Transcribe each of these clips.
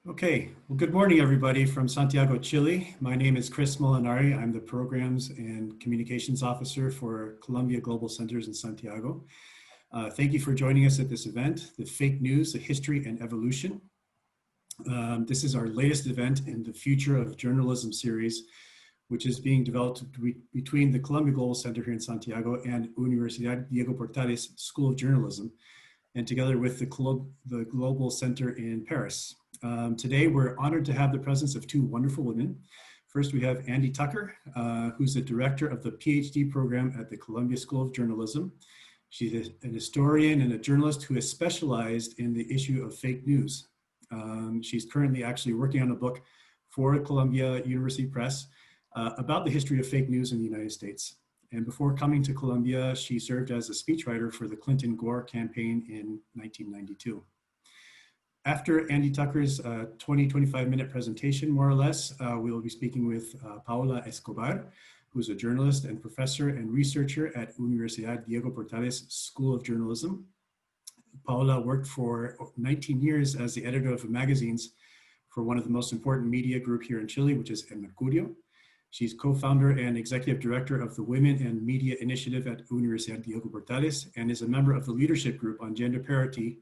Okay, well, good morning, everybody from Santiago, Chile. My name is Chris Molinari. I'm the Programs and Communications Officer for Columbia Global Centers in Santiago. Thank you for joining us at this event, The Fake News, The History and Evolution. This is our latest event in the Future of Journalism series, which is being developed between the Columbia Global Center here in Santiago and Universidad Diego Portales School of Journalism, and together with the Global Center in Paris. Today, we're honored to have the presence of two wonderful women. First, we have Andie Tucher, who's the director of the PhD program at the Columbia School of Journalism. She's an historian and a journalist who has specialized in the issue of fake news. She's currently actually working on a book for Columbia University Press about the history of fake news in the United States. And before coming to Columbia, she served as a speechwriter for the Clinton-Gore campaign in 1992. After Andie Tucher's 25-minute presentation, more or less, we will be speaking with Paula Escobar, who's a journalist and professor and researcher at Universidad Diego Portales School of Journalism. Paula worked for 19 years as the editor of magazines for one of the most important media group here in Chile, which is El Mercurio. She's co-founder and executive director of the Women and Media Initiative at Universidad Diego Portales and is a member of the leadership group on gender parity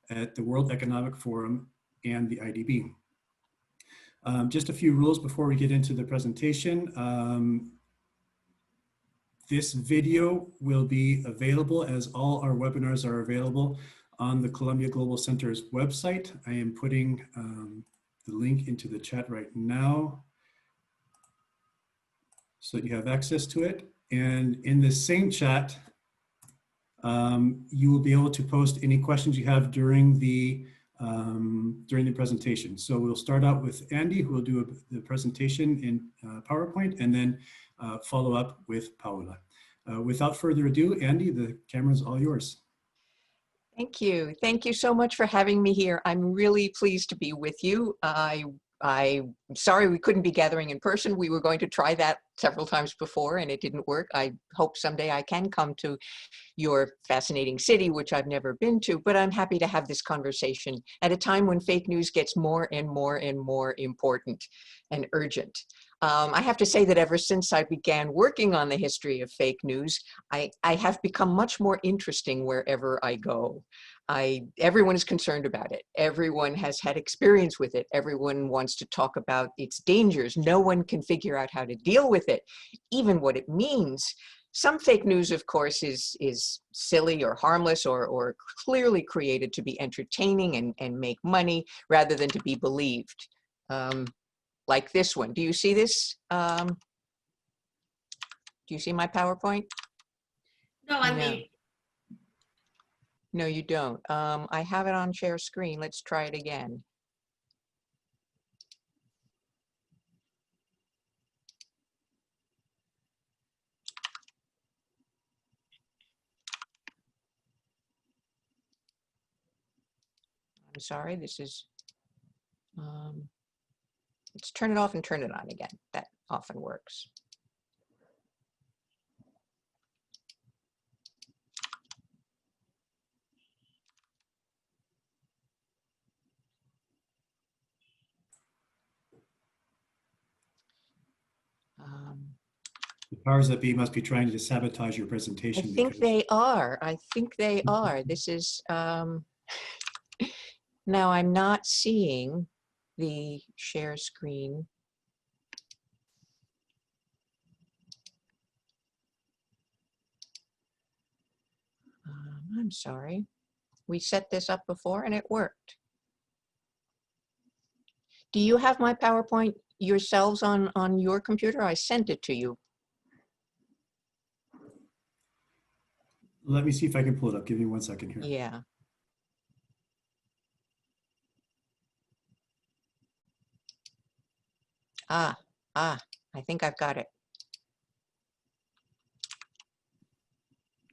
at the World Economic Forum and the IDB. Just a few rules before we get into the presentation. This video will be available, as all our webinars are available, on the Columbia Global Center's website. I am putting the link into the chat right now so that you have access to it. And in the same chat, you will be able to post any questions you have during the presentation. So we'll start out with Andie, who will do the presentation in PowerPoint, and then follow up with Paula. Without further ado, Andie, the camera is all yours. Thank you. Thank you so much for having me here. I'm really pleased to be with you. I'm sorry we couldn't be gathering in person. We were going to try that several times before and it didn't work. I hope someday I can come to your fascinating city, which I've never been to, but I'm happy to have this conversation at a time when fake news gets more and more and more important and urgent. I have to say that ever since I began working on the history of fake news, I have become much more interesting wherever I go. Everyone is concerned about it. Everyone has had experience with it. Everyone wants to talk about its dangers. No one can figure out how to deal with it, even what it means. Some fake news, of course, is silly or harmless or clearly created to be entertaining and make money rather than to be believed. Like this one. Do you see this? Do you see my PowerPoint? No, I mean. No, you don't. I have it on share screen. Let's try it again. I'm sorry, this is, let's turn it off and turn it on again. That often works. The powers that be must be trying to sabotage your presentation. I think they are. I think they are. This is, now I'm not seeing the share screen. I'm sorry. We set this up before and it worked. Do you have my PowerPoint yourselves on your computer? I sent it to you. Let me see if I can pull it up. Give me 1 second here. Yeah. I think I've got it.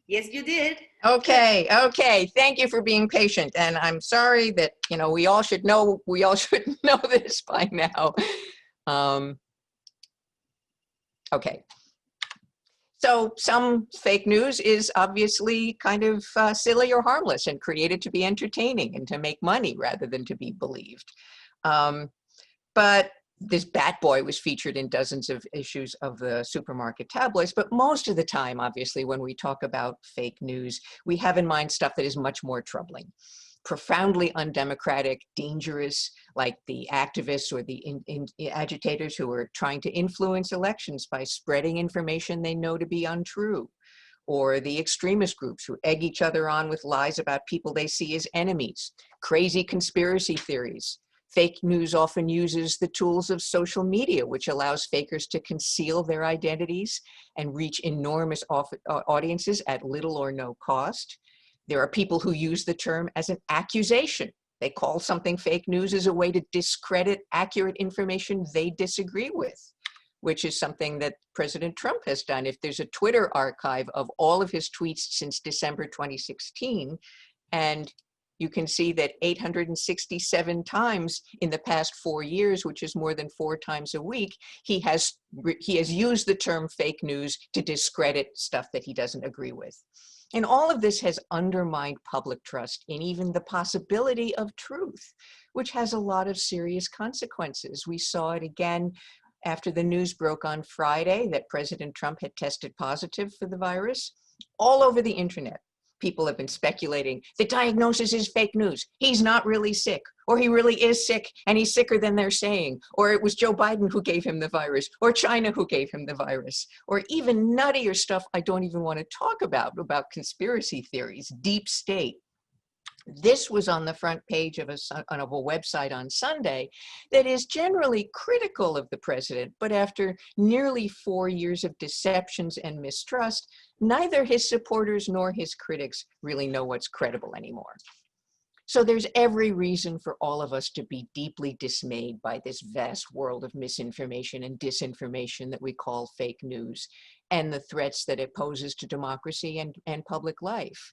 Yes, you did. Okay, okay. Thank you for being patient. And I'm sorry that, you know, we all should know this by now. Okay. So some fake news is obviously kind of silly or harmless and created to be entertaining and to make money rather than to be believed. But this Bat Boy was featured in dozens of issues of the supermarket tabloids. But most of the time, obviously, when we talk about fake news, we have in mind stuff that is much more troubling, profoundly undemocratic, dangerous, like the activists or the agitators who are trying to influence elections by spreading information they know to be untrue, or the extremist groups who egg each other on with lies about people they see as enemies, crazy conspiracy theories. Fake news often uses the tools of social media, which allows fakers to conceal their identities and reach enormous audiences at little or no cost. There are people who use the term as an accusation. They call something fake news as a way to discredit accurate information they disagree with, which is something that President Trump has done. If there's a Twitter archive of all of his tweets since December 2016, and you can see that 867 times in the past 4 years, which is more than 4 times a week, he has used the term fake news to discredit stuff that he doesn't agree with. And all of this has undermined public trust in even the possibility of truth, which has a lot of serious consequences. We saw it again after the news broke on Friday that President Trump had tested positive for the virus. All over the internet, people have been speculating the diagnosis is fake news. He's not really sick, or he really is sick and he's sicker than they're saying, or it was Joe Biden who gave him the virus, or China who gave him the virus, or even nuttier stuff I don't even want to talk about conspiracy theories, deep state. This was on the front page of a website on Sunday that is generally critical of the president, but after nearly 4 years of deceptions and mistrust, neither his supporters nor his critics really know what's credible anymore. So there's every reason for all of us to be deeply dismayed by this vast world of misinformation and disinformation that we call fake news, and the threats that it poses to democracy and public life.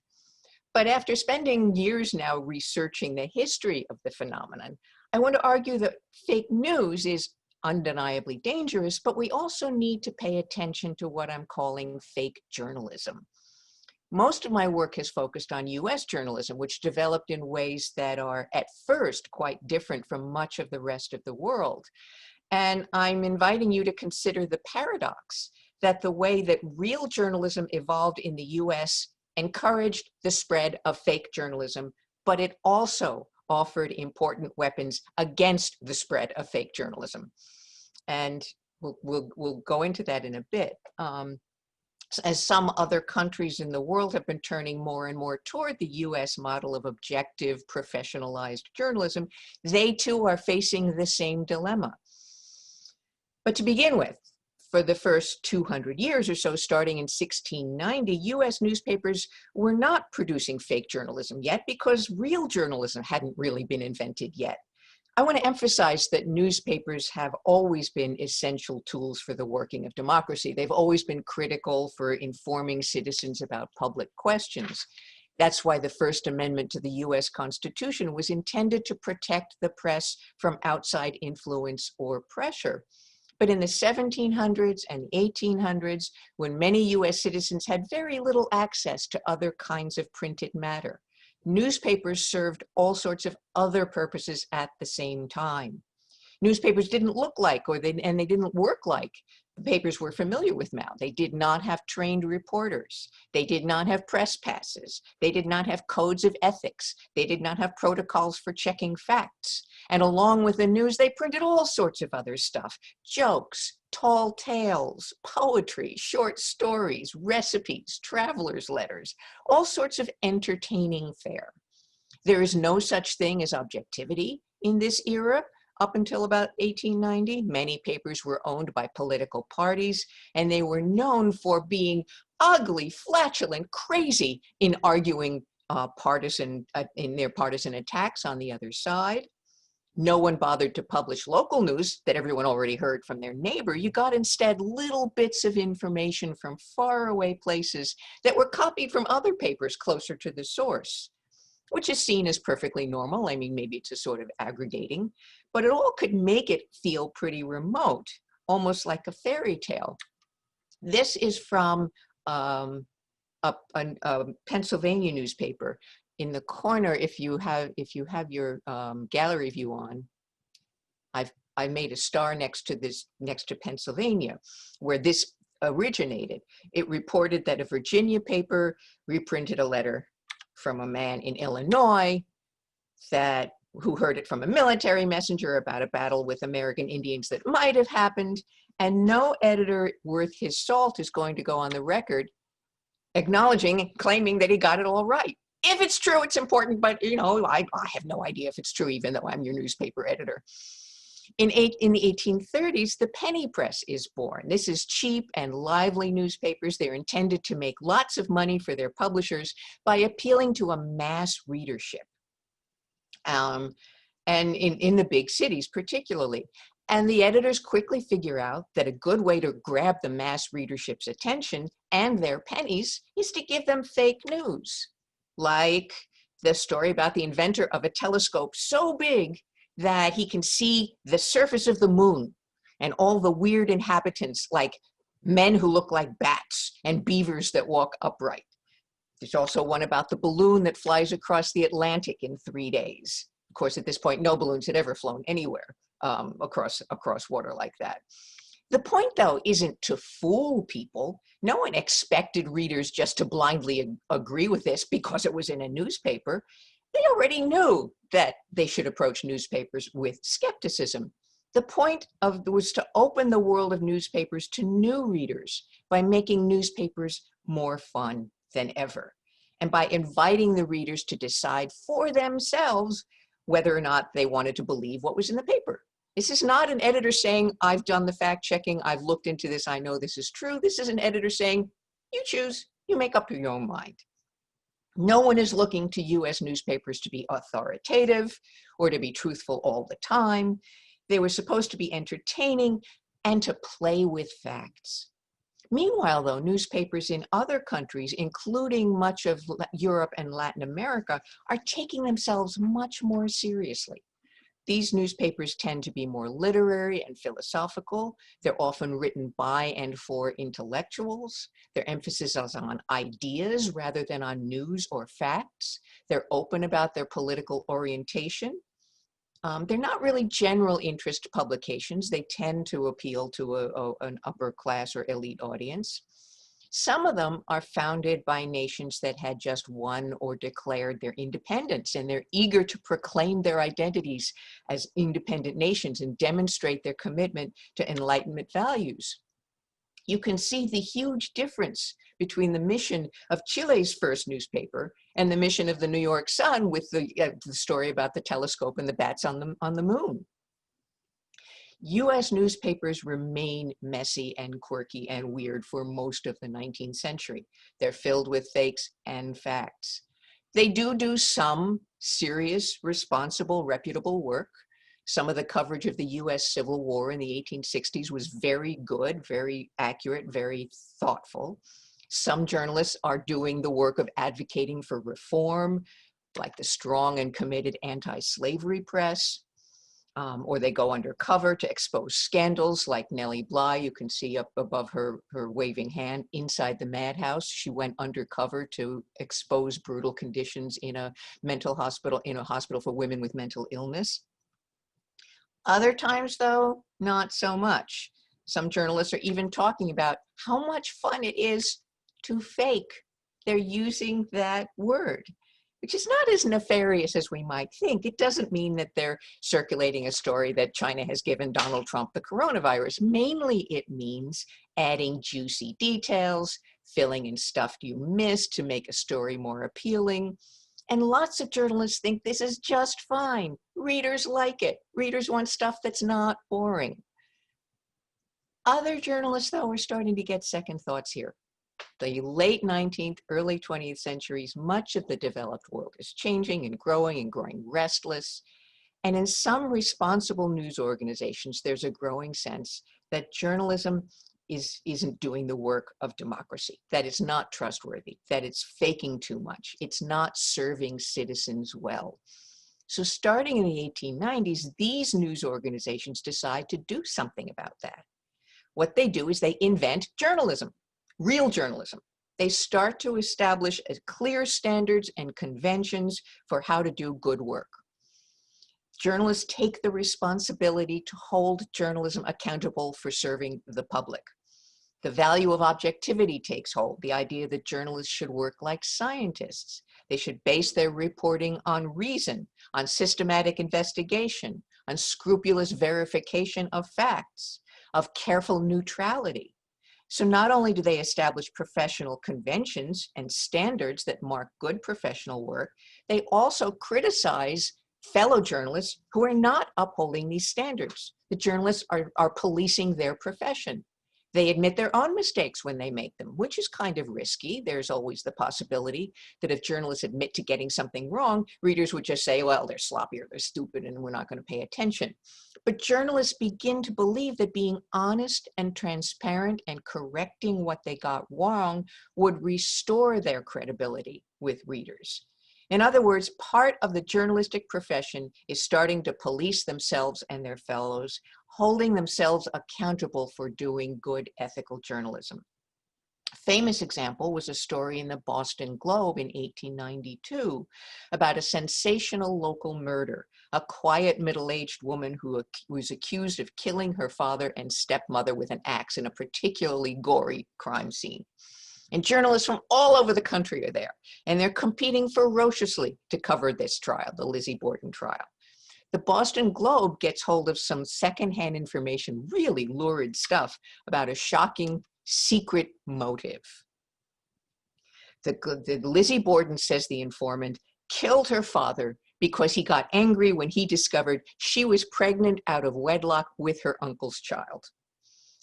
But after spending years now researching the history of the phenomenon, I want to argue that fake news is undeniably dangerous, but we also need to pay attention to what I'm calling fake journalism. Most of my work has focused on US journalism, which developed in ways that are at first quite different from much of the rest of the world. And I'm inviting you to consider the paradox that the way that real journalism evolved in the US encouraged the spread of fake journalism, but it also offered important weapons against the spread of fake journalism. And we'll go into that in a bit. As some other countries in the world have been turning more and more toward the US model of objective, professionalized journalism, they too are facing the same dilemma. But to begin with, for the first 200 years or so, starting in 1690, US newspapers were not producing fake journalism yet because real journalism hadn't really been invented yet. I want to emphasize that newspapers have always been essential tools for the working of democracy. They've always been critical for informing citizens about public questions. That's why the First Amendment to the US Constitution was intended to protect the press from outside influence or pressure. But in the 1700s and 1800s, when many US citizens had very little access to other kinds of printed matter, newspapers served all sorts of other purposes at the same time. Newspapers didn't look like, and they didn't work like the papers we're familiar with now. They did not have trained reporters. They did not have press passes. They did not have codes of ethics. They did not have protocols for checking facts. And along with the news, they printed all sorts of other stuff: jokes, tall tales, poetry, short stories, recipes, traveler's letters, all sorts of entertaining fare. There is no such thing as objectivity in this era. Up until about 1890, many papers were owned by political parties, and they were known for being ugly, flatulent, crazy in arguing in their partisan attacks on the other side. No one bothered to publish local news that everyone already heard from their neighbor. You got instead little bits of information from faraway places that were copied from other papers closer to the source, which is seen as perfectly normal. I mean, maybe it's a sort of aggregating, but it all could make it feel pretty remote, almost like a fairy tale. This is from a Pennsylvania newspaper. In the corner, if you have your gallery view on, I made a star next to Pennsylvania, where this originated. It reported that a Virginia paper reprinted a letter from a man in Illinois who heard it from a military messenger about a battle with American Indians that might have happened, and no editor worth his salt is going to go on the record acknowledging, claiming that he got it all right. If it's true, it's important, but I have no idea if it's true, even though I'm your newspaper editor. In the 1830s, the penny press is born. This is cheap and lively newspapers. They're intended to make lots of money for their publishers by appealing to a mass readership. And in the big cities particularly. And the editors quickly figure out that a good way to grab the mass readership's attention and their pennies is to give them fake news, like the story about the inventor of a telescope so big that he can see the surface of the moon and all the weird inhabitants, like men who look like bats and beavers that walk upright. There's also one about the balloon that flies across the Atlantic in 3 days. Of course, at this point, no balloons had ever flown anywhere across water like that. The point, though, isn't to fool people. No one expected readers just to blindly agree with this because it was in a newspaper. They already knew that they should approach newspapers with skepticism. The point was to open the world of newspapers to new readers by making newspapers more fun than ever, and by inviting the readers to decide for themselves whether or not they wanted to believe what was in the paper. This is not an editor saying, I've done the fact checking, I've looked into this, I know this is true. This is an editor saying, you choose, you make up your own mind. No one is looking to US newspapers to be authoritative or to be truthful all the time. They were supposed to be entertaining and to play with facts. Meanwhile, though, newspapers in other countries, including much of Europe and Latin America, are taking themselves much more seriously. These newspapers tend to be more literary and philosophical. They're often written by and for intellectuals. Their emphasis is on ideas rather than on news or facts. They're open about their political orientation. They're not really general interest publications. They tend to appeal to an upper class or elite audience. Some of them are founded by nations that had just won or declared their independence, and they're eager to proclaim their identities as independent nations and demonstrate their commitment to Enlightenment values. You can see the huge difference between the mission of Chile's first newspaper and the mission of the New York Sun with the story about the telescope and the bats on the moon. US newspapers remain messy and quirky and weird for most of the 19th century. They're filled with fakes and facts. They do some serious, responsible, reputable work. Some of the coverage of the US Civil War in the 1860s was very good, very accurate, very thoughtful. Some journalists are doing the work of advocating for reform, like the strong and committed anti-slavery press. Or they go undercover to expose scandals like Nellie Bly. You can see up above her waving hand inside the madhouse. She went undercover to expose brutal conditions in a mental hospital, in a hospital for women with mental illness. Other times, though, not so much. Some journalists are even talking about how much fun it is to fake. They're using that word, which is not as nefarious as we might think. It doesn't mean that they're circulating a story that China has given Donald Trump the coronavirus. Mainly it means adding juicy details, filling in stuff you missed to make a story more appealing. And lots of journalists think this is just fine. Readers like it. Readers want stuff that's not boring. Other journalists, though, are starting to get second thoughts here. The late 19th, early 20th centuries, much of the developed world is changing and growing restless. And in some responsible news organizations, there's a growing sense that journalism isn't doing the work of democracy, that it's not trustworthy, that it's faking too much, it's not serving citizens well. So starting in the 1890s, these news organizations decide to do something about that. What they do is they invent journalism. Real journalism. They start to establish clear standards and conventions for how to do good work. Journalists take the responsibility to hold journalism accountable for serving the public. The value of objectivity takes hold, the idea that journalists should work like scientists. They should base their reporting on reason, on systematic investigation, on scrupulous verification of facts, of careful neutrality. So not only do they establish professional conventions and standards that mark good professional work, they also criticize fellow journalists who are not upholding these standards. The journalists are policing their profession. They admit their own mistakes when they make them, which is kind of risky. There's always the possibility that if journalists admit to getting something wrong, readers would just say, well, they're sloppy or they're stupid and we're not going to pay attention. But journalists begin to believe that being honest and transparent and correcting what they got wrong would restore their credibility with readers. In other words, part of the journalistic profession is starting to police themselves and their fellows, holding themselves accountable for doing good ethical journalism. A famous example was a story in the Boston Globe in 1892 about a sensational local murder, a quiet middle-aged woman who was accused of killing her father and stepmother with an axe in a particularly gory crime scene. And journalists from all over the country are there, and they're competing ferociously to cover this trial, the Lizzie Borden trial. The Boston Globe gets hold of some secondhand information, really lurid stuff, about a shocking secret motive. The Lizzie Borden, says the informant, killed her father because he got angry when he discovered she was pregnant out of wedlock with her uncle's child.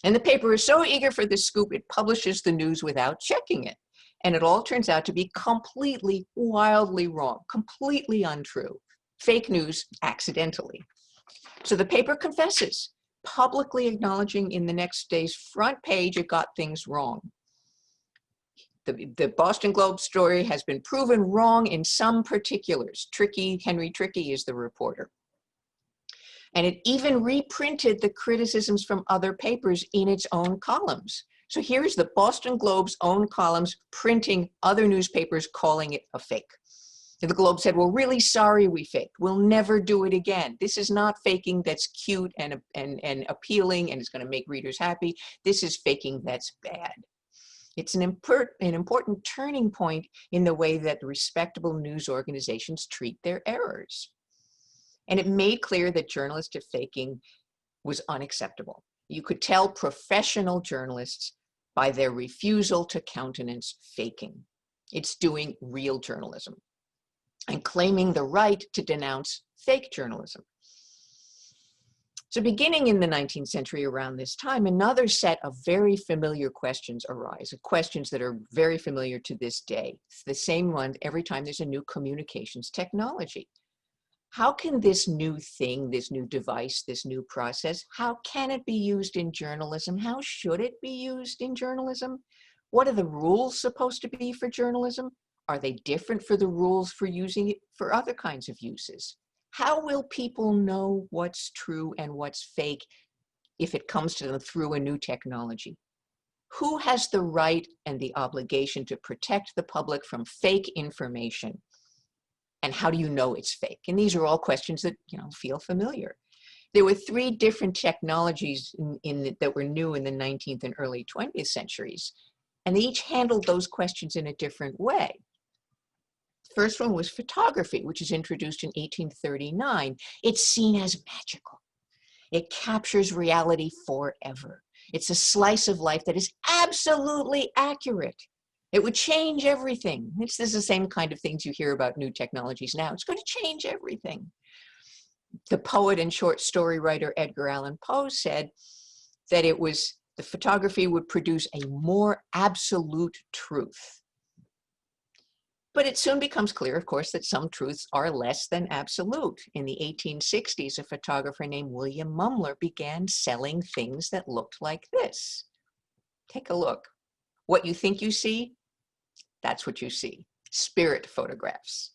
And the paper is so eager for this scoop, it publishes the news without checking it. And it all turns out to be completely, wildly wrong, completely untrue. Fake news accidentally. So the paper confesses, publicly acknowledging in the next day's front page it got things wrong. The Boston Globe story has been proven wrong in some particulars. Henry Trickey is the reporter. And it even reprinted the criticisms from other papers in its own columns. So here's the Boston Globe's own columns printing other newspapers calling it a fake. And the Globe said, we're really sorry we faked. We'll never do it again. This is not faking that's cute and appealing and is going to make readers happy. This is faking that's bad. It's an important turning point in the way that respectable news organizations treat their errors. And it made clear that journalistic faking was unacceptable. You could tell professional journalists by their refusal to countenance faking. It's doing real journalism and claiming the right to denounce fake journalism. So beginning in the 19th century around this time, another set of very familiar questions arise, questions that are very familiar to this day. It's the same one every time there's a new communications technology. How can this new thing, this new device, this new process, how can it be used in journalism? How should it be used in journalism? What are the rules supposed to be for journalism? Are they different for the rules for using it for other kinds of uses? How will people know what's true and what's fake if it comes to them through a new technology? Who has the right and the obligation to protect the public from fake information? And how do you know it's fake? And these are all questions that feel familiar. There were three different technologies that were new in the 19th and early 20th centuries, and they each handled those questions in a different way. The first one was photography, which is introduced in 1839. It's seen as magical. It captures reality forever. It's a slice of life that is absolutely accurate. It would change everything. This is the same kind of things you hear about new technologies now. It's going to change everything. The poet and short story writer Edgar Allan Poe said that the photography would produce a more absolute truth. But it soon becomes clear, of course, that some truths are less than absolute. In the 1860s, a photographer named William Mumler began selling things that looked like this. Take a look. What you think you see, that's what you see. Spirit photographs.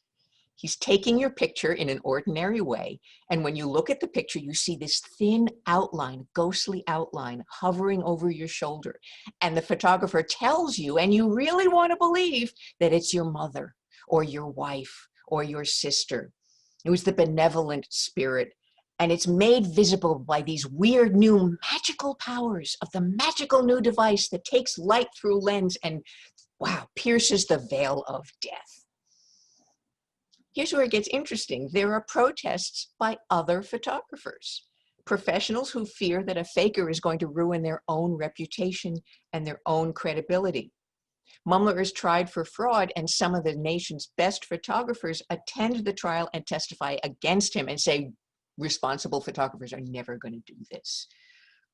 He's taking your picture in an ordinary way, and when you look at the picture, you see this thin outline, ghostly outline, hovering over your shoulder. And the photographer tells you, and you really want to believe, that it's your mother, or your wife, or your sister. It was the benevolent spirit. And it's made visible by these weird new magical powers of the magical new device that takes light through lens and, wow, pierces the veil of death. Here's where it gets interesting. There are protests by other photographers, professionals who fear that a faker is going to ruin their own reputation and their own credibility. Mumler is tried for fraud, and some of the nation's best photographers attend the trial and testify against him and say, responsible photographers are never going to do this.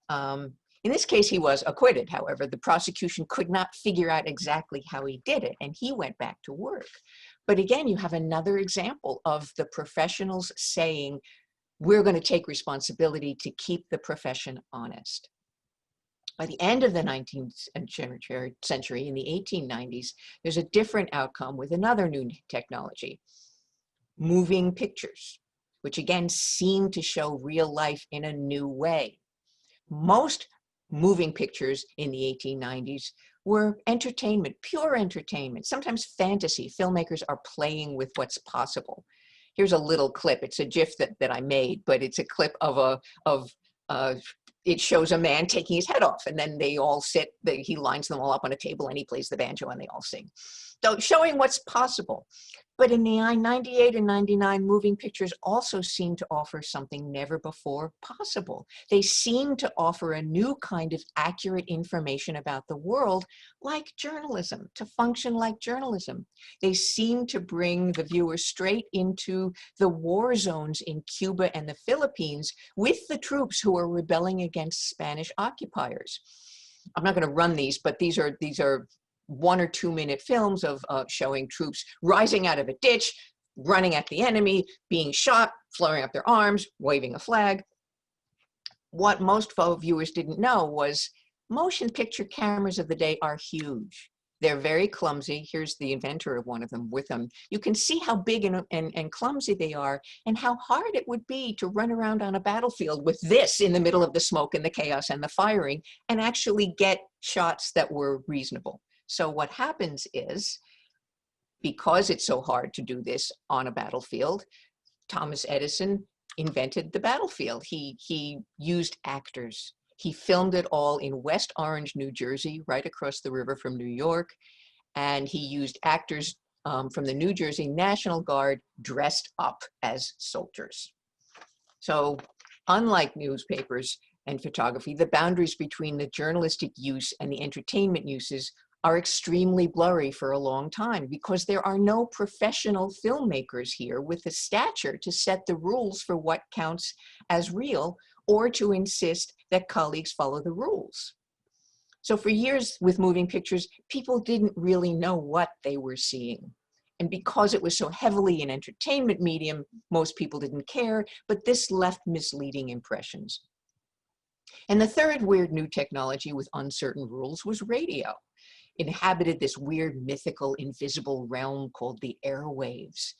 In this case, he was acquitted. However, the prosecution could not figure out exactly how he did it, and he went back to work. But again, you have another example of the professionals saying, we're going to take responsibility to keep the profession honest. By the end of the 19th century, in the 1890s, there's a different outcome with another new technology, moving pictures, which again seem to show real life in a new way. Most moving pictures in the 1890s were entertainment, pure entertainment, sometimes fantasy. Filmmakers are playing with what's possible. Here's a little clip. It's a GIF that I made, but it's a clip of it shows a man taking his head off, and then they all sit, he lines them all up on a table and he plays the banjo and they all sing. So showing what's possible. But in the 98 and 99, moving pictures also seem to offer something never before possible. They seem to offer a new kind of accurate information about the world, like journalism, to function like journalism. They seem to bring the viewer straight into the war zones in Cuba and the Philippines with the troops who are rebelling against Spanish occupiers. I'm not going to run these, but these are 1 or 2 minute films of showing troops rising out of a ditch, running at the enemy, being shot, flaring up their arms, waving a flag. What most viewers didn't know was motion picture cameras of the day are huge. They're very clumsy. Here's the inventor of one of them with them. You can see how big and clumsy they are and how hard it would be to run around on a battlefield with this in the middle of the smoke and the chaos and the firing and actually get shots that were reasonable. So what happens is, because it's so hard to do this on a battlefield, Thomas Edison invented the battlefield. He used actors. He filmed it all in West Orange, New Jersey, right across the river from New York. And he used actors from the New Jersey National Guard dressed up as soldiers. So unlike newspapers and photography, the boundaries between the journalistic use and the entertainment uses are extremely blurry for a long time because there are no professional filmmakers here with the stature to set the rules for what counts as real or to insist that colleagues follow the rules. So for years with moving pictures, people didn't really know what they were seeing. And because it was so heavily an entertainment medium, most people didn't care, but this left misleading impressions. And the third weird new technology with uncertain rules was radio. Inhabited this weird, mythical, invisible realm called the airwaves.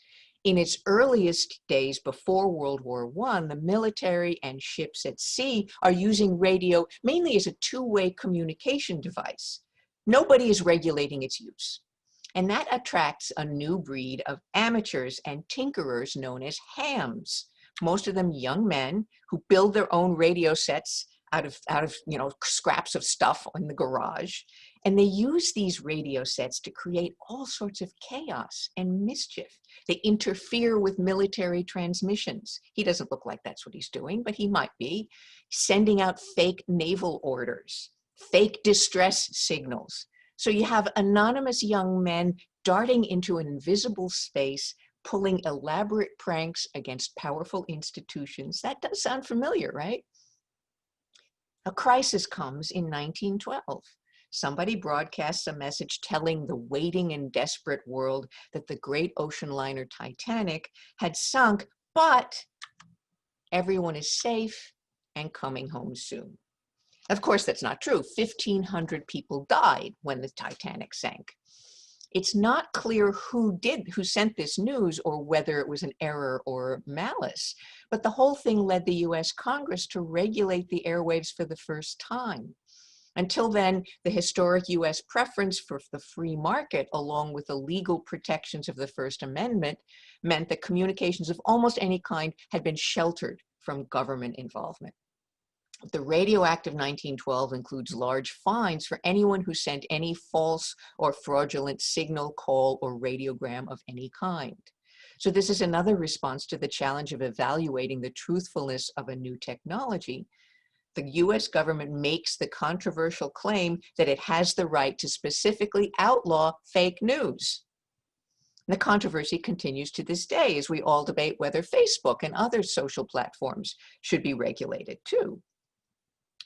In its earliest days before World War I, the military and ships at sea are using radio mainly as a two-way communication device. Nobody is regulating its use. And that attracts a new breed of amateurs and tinkerers known as hams. Most of them young men who build their own radio sets out of scraps of stuff in the garage. And they use these radio sets to create all sorts of chaos and mischief. They interfere with military transmissions. He doesn't look like that's what he's doing, but he might be. Sending out fake naval orders, fake distress signals. So you have anonymous young men darting into an invisible space, pulling elaborate pranks against powerful institutions. That does sound familiar, right? A crisis comes in 1912. Somebody broadcasts a message telling the waiting and desperate world that the great ocean liner Titanic had sunk, but everyone is safe and coming home soon. Of course, that's not true. 1,500 people died when the Titanic sank. It's not clear who sent this news or whether it was an error or malice, but the whole thing led the US Congress to regulate the airwaves for the first time. Until then, the historic US preference for the free market, along with the legal protections of the First Amendment, meant that communications of almost any kind had been sheltered from government involvement. The Radioactive 1912 includes large fines for anyone who sent any false or fraudulent signal, call, or radiogram of any kind. So this is another response to the challenge of evaluating the truthfulness of a new technology. The US government makes the controversial claim that it has the right to specifically outlaw fake news. The controversy continues to this day as we all debate whether Facebook and other social platforms should be regulated too.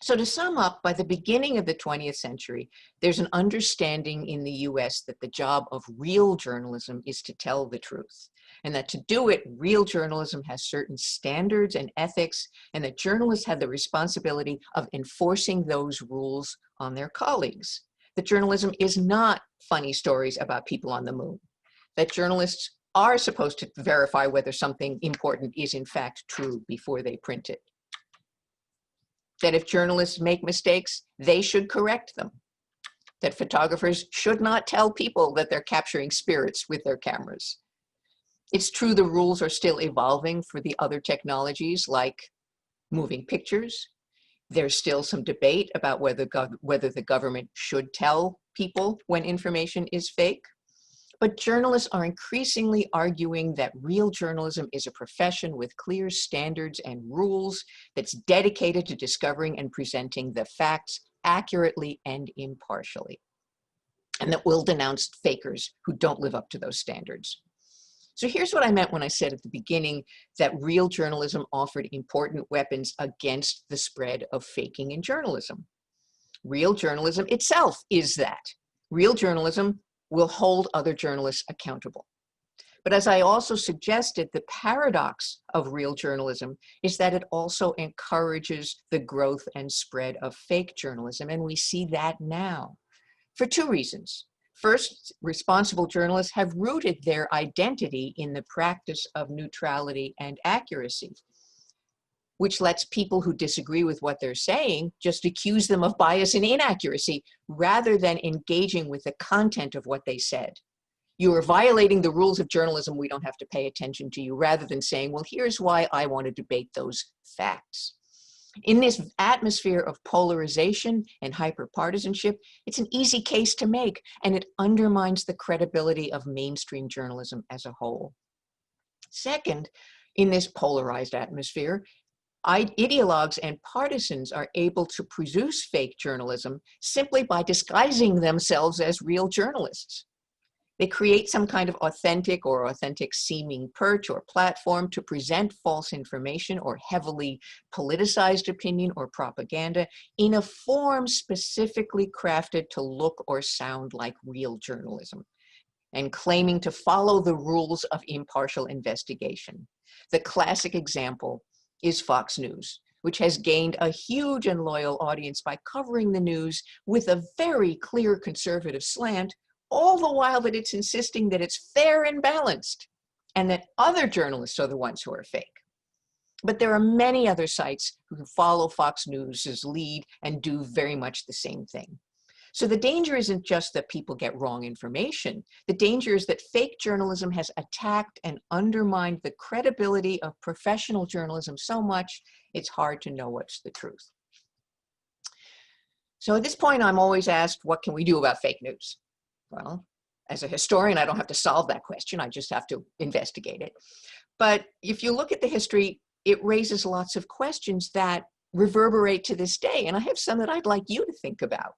So to sum up, by the beginning of the 20th century, there's an understanding in the US that the job of real journalism is to tell the truth, and that to do it, real journalism has certain standards and ethics, and that journalists have the responsibility of enforcing those rules on their colleagues. That journalism is not funny stories about people on the moon. That journalists are supposed to verify whether something important is in fact true before they print it. That if journalists make mistakes, they should correct them. That photographers should not tell people that they're capturing spirits with their cameras. It's true the rules are still evolving for the other technologies like moving pictures. There's still some debate about whether the government should tell people when information is fake. But journalists are increasingly arguing that real journalism is a profession with clear standards and rules that's dedicated to discovering and presenting the facts accurately and impartially, and that will denounce fakers who don't live up to those standards. So here's what I meant when I said at the beginning that real journalism offered important weapons against the spread of faking in journalism. Real journalism itself is that. Real journalism will hold other journalists accountable. But as I also suggested, the paradox of real journalism is that it also encourages the growth and spread of fake journalism, and we see that now for two reasons. First, responsible journalists have rooted their identity in the practice of neutrality and accuracy, which lets people who disagree with what they're saying just accuse them of bias and inaccuracy rather than engaging with the content of what they said. You are violating the rules of journalism, we don't have to pay attention to you, rather than saying, well, here's why I want to debate those facts. In this atmosphere of polarization and hyperpartisanship, it's an easy case to make, and it undermines the credibility of mainstream journalism as a whole. Second, in this polarized atmosphere, ideologues and partisans are able to produce fake journalism simply by disguising themselves as real journalists. They create some kind of authentic or authentic seeming perch or platform to present false information or heavily politicized opinion or propaganda in a form specifically crafted to look or sound like real journalism, and claiming to follow the rules of impartial investigation. The classic example is Fox News, which has gained a huge and loyal audience by covering the news with a very clear conservative slant, all the while that it's insisting that it's fair and balanced, and that other journalists are the ones who are fake. But there are many other sites who follow Fox News's lead and do very much the same thing. So the danger isn't just that people get wrong information. The danger is that fake journalism has attacked and undermined the credibility of professional journalism so much, it's hard to know what's the truth. So at this point, I'm always asked, what can we do about fake news? Well, as a historian, I don't have to solve that question. I just have to investigate it. But if you look at the history, it raises lots of questions that reverberate to this day. And I have some that I'd like you to think about.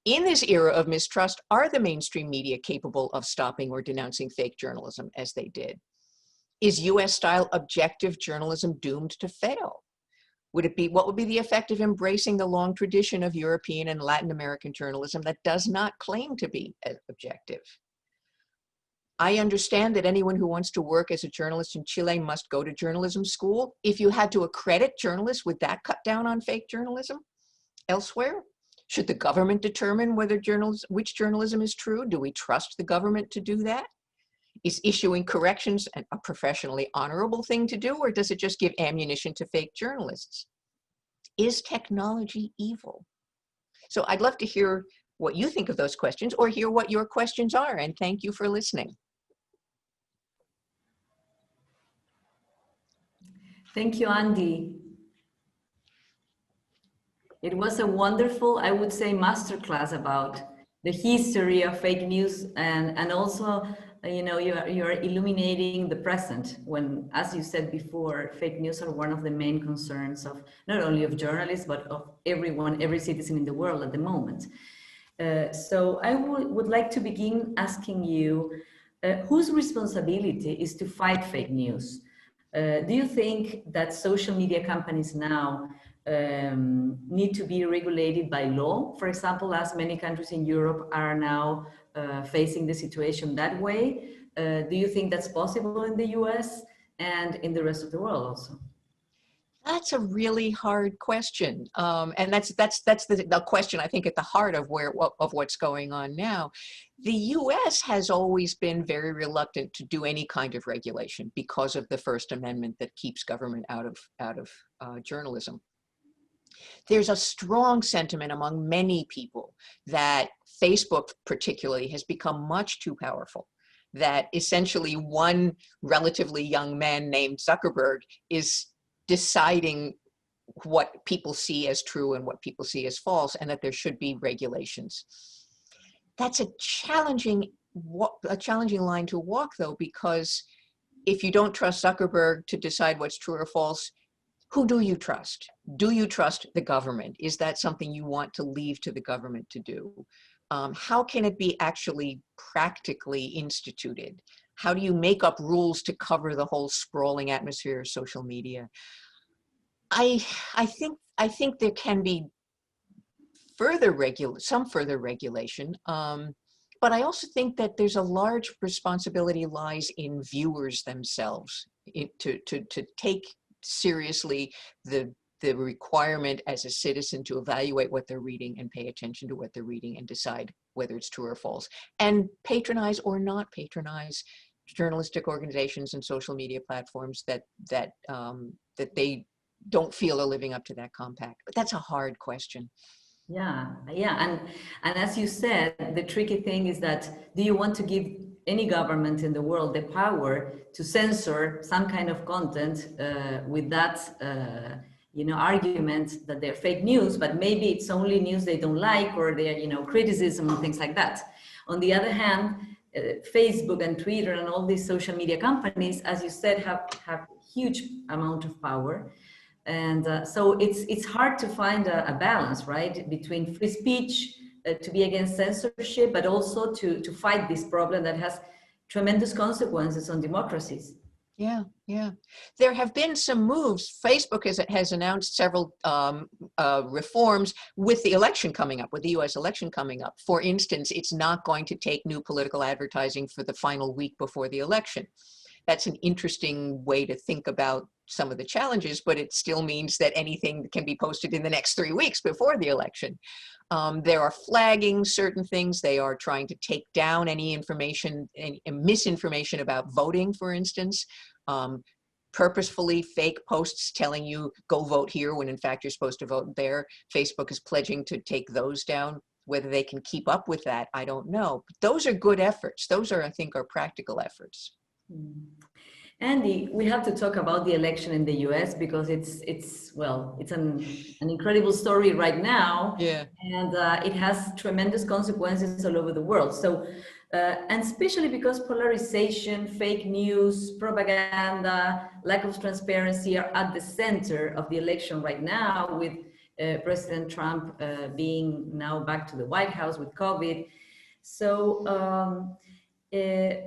In this era of mistrust, are the mainstream media capable of stopping or denouncing fake journalism as they did? Is US-style objective journalism doomed to fail? What would be the effect of embracing the long tradition of European and Latin American journalism that does not claim to be objective? I understand that anyone who wants to work as a journalist in Chile must go to journalism school. If you had to accredit journalists, would that cut down on fake journalism elsewhere? Should the government determine which journalism is true? Do we trust the government to do that? Is issuing corrections a professionally honorable thing to do, or does it just give ammunition to fake journalists? Is technology evil? So I'd love to hear what you think of those questions or hear what your questions are. And thank you for listening. Thank you, Andie. It was a wonderful, I would say, masterclass about the history of fake news, and also, you know, you're illuminating the present when, as you said before, fake news are one of the main concerns of not only of journalists, but of everyone, every citizen in the world at the moment. So I would like to begin asking you, whose responsibility is to fight fake news? Do you think that social media companies now need to be regulated by law, for example, as many countries in Europe are now facing the situation that way? Do you think that's possible in the US and in the rest of the world also? That's a really hard question, and that's the question I think at the heart of what's going on now. The U.S. has always been very reluctant to do any kind of regulation because of the First Amendment that keeps government out of journalism. There's a strong sentiment among many people that Facebook particularly has become much too powerful, that essentially one relatively young man named Zuckerberg is deciding what people see as true and what people see as false, and that there should be regulations. That's a challenging line to walk, though, because if you don't trust Zuckerberg to decide what's true or false, who do you trust? Do you trust the government? Is that something you want to leave to the government to do? How can it be actually practically instituted? How do you make up rules to cover the whole sprawling atmosphere of social media? I think there can be some further regulation, but I also think that there's a large responsibility lies in viewers themselves to take seriously the requirement as a citizen to evaluate what they're reading and pay attention to what they're reading and decide whether it's true or false, and patronize or not patronize journalistic organizations and social media platforms that they don't feel are living up to that compact. But that's a hard question. Yeah, and as you said, the tricky thing is that, do you want to give any government in the world the power to censor some kind of content with that argument that they're fake news, but maybe it's only news they don't like, or they're criticism and things like that. On the other hand, Facebook and Twitter and all these social media companies, as you said, have huge amount of power. And so it's hard to find a balance, right, between free speech, to be against censorship, but also to fight this problem that has tremendous consequences on democracies. Yeah. There have been some moves. Facebook has announced several reforms with the election coming up, with the US election coming up. For instance, it's not going to take new political advertising for the final week before the election. That's an interesting way to think about some of the challenges, but it still means that anything can be posted in the next 3 weeks before the election. They are flagging certain things. They are trying to take down any information, any misinformation about voting, for instance. Purposefully fake posts telling you go vote here when in fact you're supposed to vote there. Facebook is pledging to take those down. Whether they can keep up with that, I don't know. But those are good efforts. Those are, I think, are practical efforts. Andie, we have to talk about the election in the US because it's an incredible story right now. Yeah. And it has tremendous consequences all over the world. So, and especially because polarization, fake news, propaganda, lack of transparency are at the center of the election right now, with President Trump being now back to the White House with COVID. So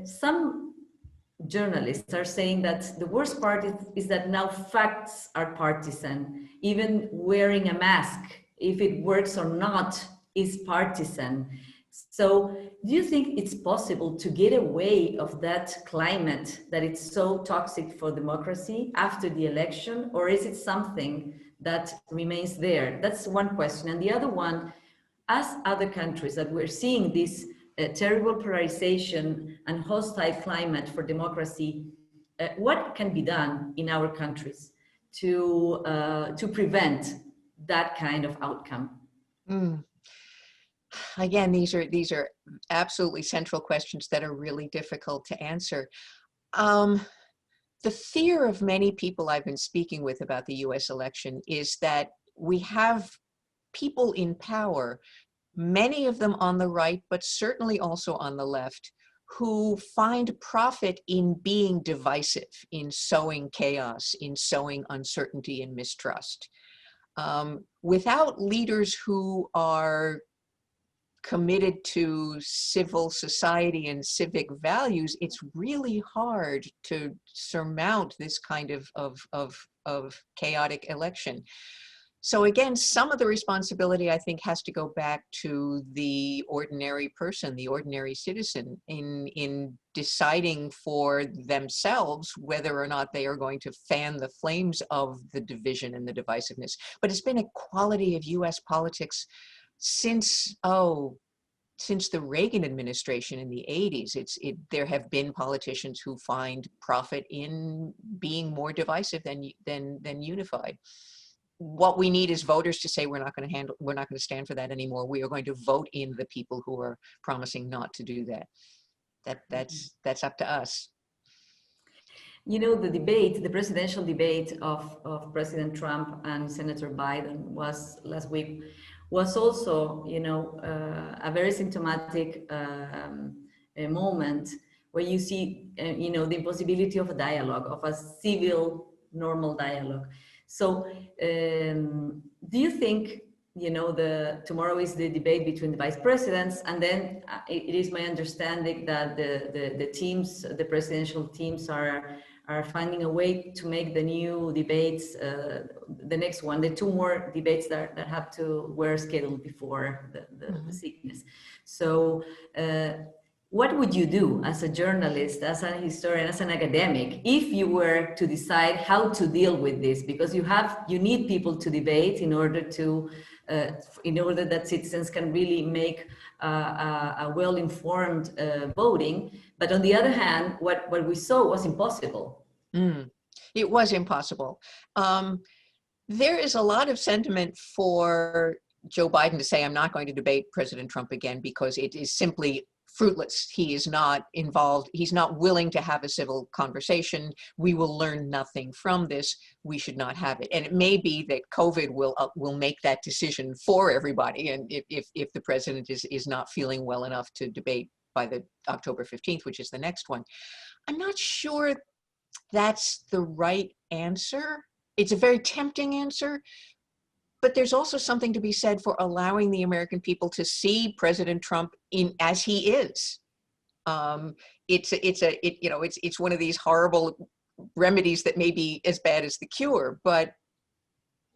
some journalists are saying that the worst part is that now facts are partisan. Even wearing a mask, if it works or not, is partisan. So do you think it's possible to get away of that climate that it's so toxic for democracy after the election, or is it something that remains there? That's one question. And the other one, as other countries that we're seeing this terrible polarization and hostile climate for democracy, what can be done in our countries to prevent that kind of outcome? Again, these are absolutely central questions that are really difficult to answer. The fear of many people I've been speaking with about the US election is that we have people in power, many of them on the right, but certainly also on the left, who find profit in being divisive, in sowing chaos, in sowing uncertainty and mistrust. Without leaders who are committed to civil society and civic values, it's really hard to surmount this kind of chaotic election. So again, some of the responsibility, I think, has to go back to the ordinary person, the ordinary citizen, in deciding for themselves whether or not they are going to fan the flames of the division and the divisiveness. But it's been a quality of US politics since the Reagan administration in the 80s. There have been politicians who find profit in being more divisive than unified. What we need is voters to say we're not going to stand for that anymore. We are going to vote in the people who are promising not to do that. That's up to us. You know, the presidential debate of President Trump and Senator Biden was last week, was also, you know, a very symptomatic moment where you see, you know, the impossibility of a dialogue, of a civil, normal dialogue. So do you think, you know, tomorrow is the debate between the vice presidents, and then it is my understanding that the presidential teams are finding a way to make the new debates, the next one, the two more debates that were scheduled before the sickness. So what would you do as a journalist, as a historian, as an academic, if you were to decide how to deal with this? Because you need people to debate in order that citizens can really make a well-informed voting. But on the other hand, what we saw was impossible. It was impossible. There is a lot of sentiment for Joe Biden to say, I'm not going to debate President Trump again, because it is simply fruitless. He is not involved. He's not willing to have a civil conversation. We will learn nothing from this. We should not have it. And it may be that COVID will make that decision for everybody. And if the president is not feeling well enough to debate by the October 15th, which is the next one, I'm not sure that's the right answer. It's a very tempting answer, but there's also something to be said for allowing the American people to see President Trump as he is. It's one of these horrible remedies that may be as bad as the cure, but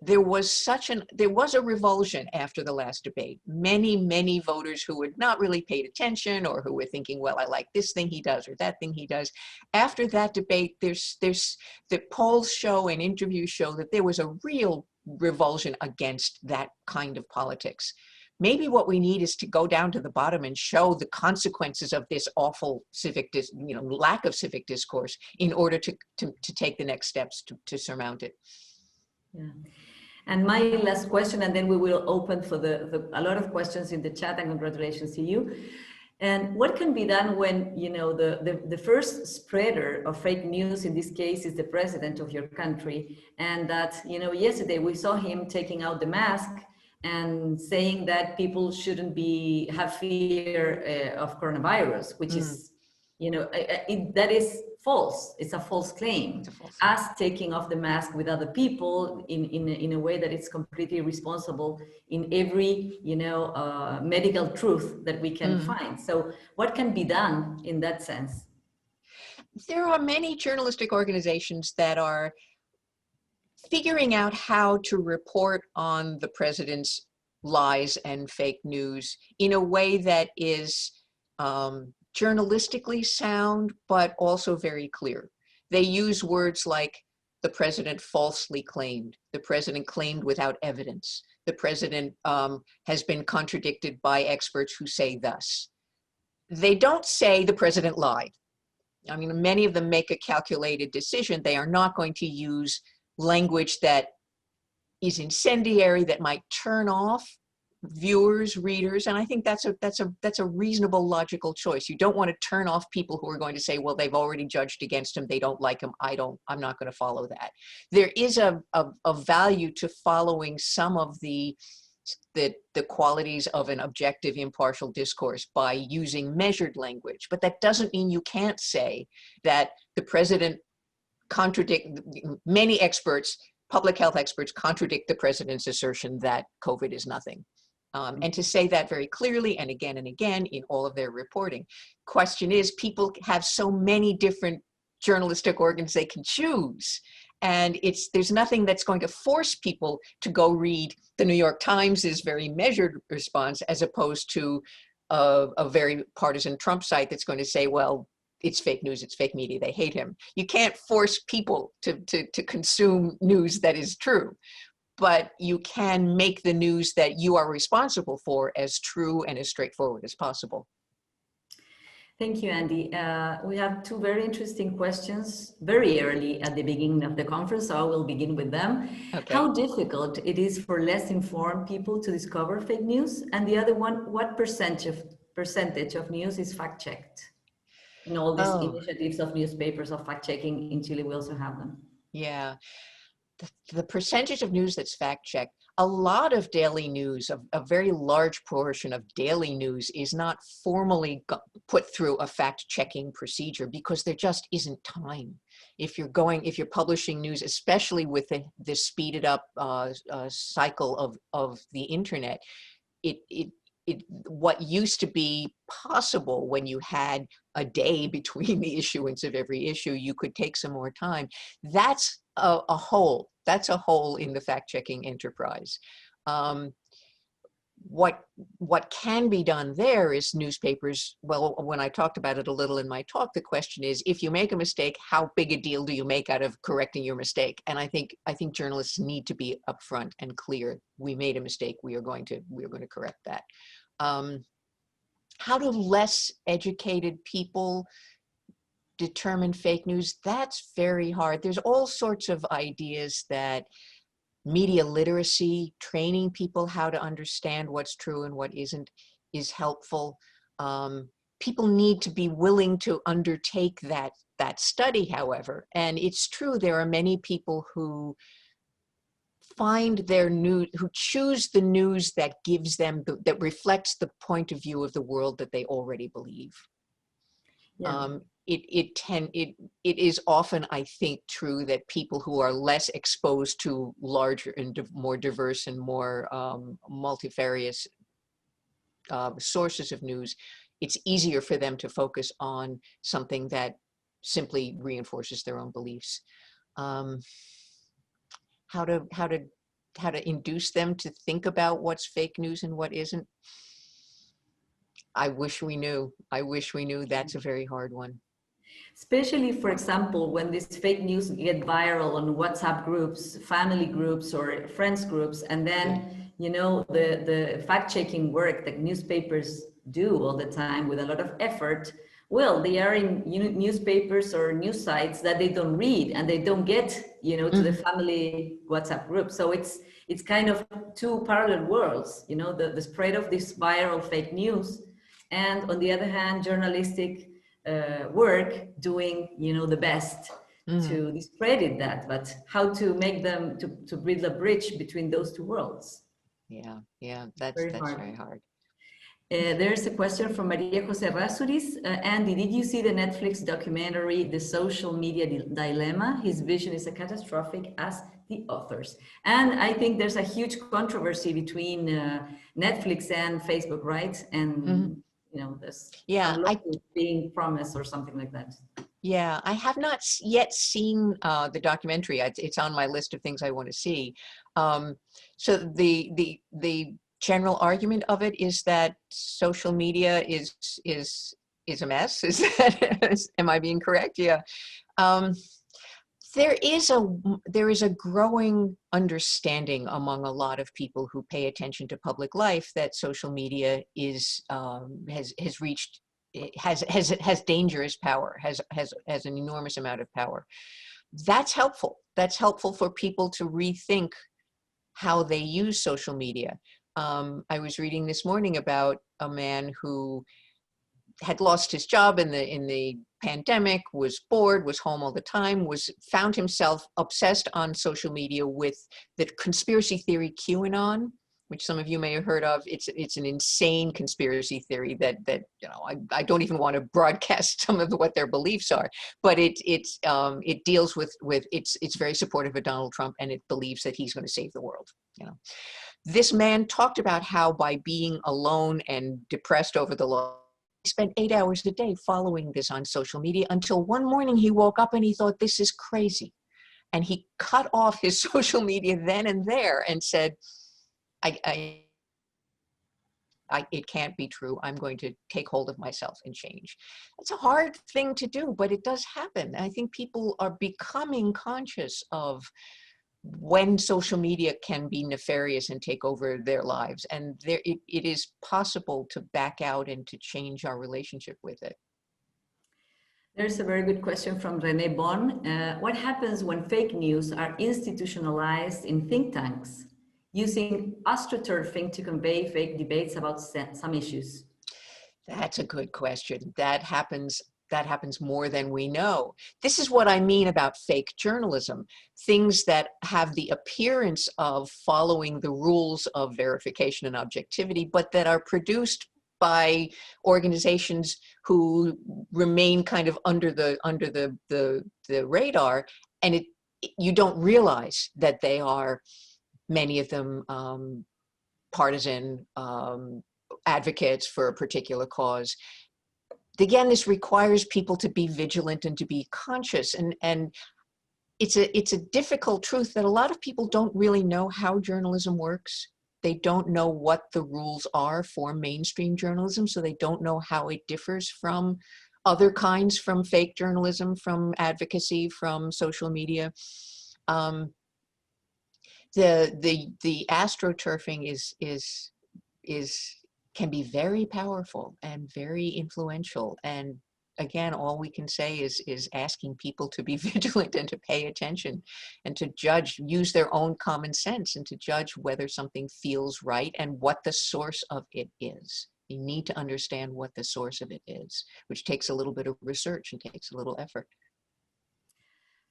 there was a revulsion after the last debate. Many voters who had not really paid attention, or who were thinking, well, I like this thing he does or that thing he does. After that debate, there's the polls show and interviews show that there was a real revulsion against that kind of politics. Maybe what we need is to go down to the bottom and show the consequences of this awful lack of civic discourse in order to take the next steps to surmount it. Yeah. And my last question, and then we will open for a lot of questions in the chat, and congratulations to you. And what can be done when, you know, the first spreader of fake news in this case is the president of your country, and that, you know, yesterday we saw him taking out the mask and saying that people shouldn't have fear of coronavirus, which is, you know, that is false. It's a false claim. Us taking off the mask with other people in a way that it's completely responsible in every, you know, medical truth that we can find. So what can be done in that sense? There are many journalistic organizations that are figuring out how to report on the president's lies and fake news in a way that is journalistically sound, but also very clear. They use words like the president falsely claimed, the president claimed without evidence, the president has been contradicted by experts who say thus. They don't say the president lied. I mean, many of them make a calculated decision. They are not going to use language that is incendiary, that might turn off viewers, readers, and I think that's a reasonable, logical choice. You don't want to turn off people who are going to say, well, they've already judged against him, they don't like him, I'm not going to follow that. There is a value to following some of the qualities of an objective, impartial discourse by using measured language, but that doesn't mean you can't say that the president many experts, public health experts, contradict the president's assertion that COVID is nothing. And to say that very clearly and again in all of their reporting. Question is, people have so many different journalistic organs they can choose. And there's nothing that's going to force people to go read the New York Times' very measured response as opposed to a very partisan Trump site that's going to say, well, it's fake news, it's fake media, they hate him. You can't force people to consume news that is true, but you can make the news that you are responsible for as true and as straightforward as possible. Thank you, Andie. We have two very interesting questions very early at the beginning of the conference, so I will begin with them. Okay. How difficult it is for less informed people to discover fake news? And the other one, what percentage of news is fact-checked? And all these initiatives of newspapers of fact-checking in Chile, we also have them. Yeah, the percentage of news that's fact-checked, a lot of daily news, a very large portion of daily news is not formally put through a fact-checking procedure because there just isn't time. If you're publishing news, especially with the speeded up cycle of the internet, what used to be possible when you had a day between the issuance of every issue, you could take some more time. That's a hole. That's a hole in the fact-checking enterprise. What can be done there is newspapers, well, when I talked about it a little in my talk, the question is, if you make a mistake, how big a deal do you make out of correcting your mistake? And I think journalists need to be upfront and clear. We made a mistake. We are going to correct that. How do less educated people determine fake news? That's very hard. There's all sorts of ideas that media literacy, training people how to understand what's true and what isn't, is helpful. People need to be willing to undertake that study, however. And it's true, there are many people who find their news, who choose the news that gives them, that reflects the point of view of the world that they already believe. Yeah. It is often, I think, true that people who are less exposed to larger and more diverse and more multifarious sources of news, it's easier for them to focus on something that simply reinforces their own beliefs. How to induce them to think about what's fake news and what isn't? I wish we knew. I wish we knew. That's a very hard one. Especially, for example, when this fake news get viral on WhatsApp groups, family groups, or friends groups, and then, you know, the fact-checking work that newspapers do all the time with a lot of effort, well, they are in newspapers or news sites that they don't read, and they don't get, you know, to the family WhatsApp group. So it's kind of two parallel worlds, you know, the spread of this viral fake news, and on the other hand, journalistic work doing, you know, the best to discredit that, but how to make them to build a bridge between those two worlds. Yeah, that's very hard. There's a question from Maria Jose Rasuris. Andie, did you see the Netflix documentary, The Social Media Dilemma? His vision is as catastrophic as the authors. And I think there's a huge controversy between Netflix and Facebook, right? And you know, this being promised or something like that. Yeah, I have not yet seen the documentary. It's on my list of things I want to see. So the general argument of it is that social media is a mess. Is that, am I being correct? Yeah. There is a growing understanding among a lot of people who pay attention to public life that social media is has dangerous power, has an enormous amount of power. That's helpful. That's helpful for people to rethink how they use social media. I was reading this morning about a man who had lost his job in the pandemic, was bored, was home all the time, found himself obsessed on social media with the conspiracy theory QAnon, which some of you may have heard of. It's an insane conspiracy theory that you know, I don't even want to broadcast some of what their beliefs are, but it deals with it's very supportive of Donald Trump, and it believes that he's going to save the world. You know, this man talked about how by being alone and depressed over the loss, he spent 8 hours a day following this on social media until one morning he woke up and he thought, this is crazy. And he cut off his social media then and there and said, it can't be true. I'm going to take hold of myself and change. It's a hard thing to do, but it does happen. I think people are becoming conscious of when social media can be nefarious and take over their lives. And it is possible to back out and to change our relationship with it. There's a very good question from René Bon. What happens when fake news are institutionalized in think tanks, using astroturfing to convey fake debates about some issues? That's a good question. That happens more than we know. This is what I mean about fake journalism. Things that have the appearance of following the rules of verification and objectivity, but that are produced by organizations who remain kind of under the radar, and you don't realize that they are, many of them, partisan advocates for a particular cause. Again, this requires people to be vigilant and to be conscious, and it's a difficult truth that a lot of people don't really know how journalism works. They don't know what the rules are for mainstream journalism, so they don't know how it differs from other kinds, from fake journalism, from advocacy, from social media. The astroturfing can be very powerful and very influential. And again, all we can say is asking people to be vigilant and to pay attention and to judge, use their own common sense and to judge whether something feels right and what the source of it is. You need to understand what the source of it is, which takes a little bit of research and takes a little effort.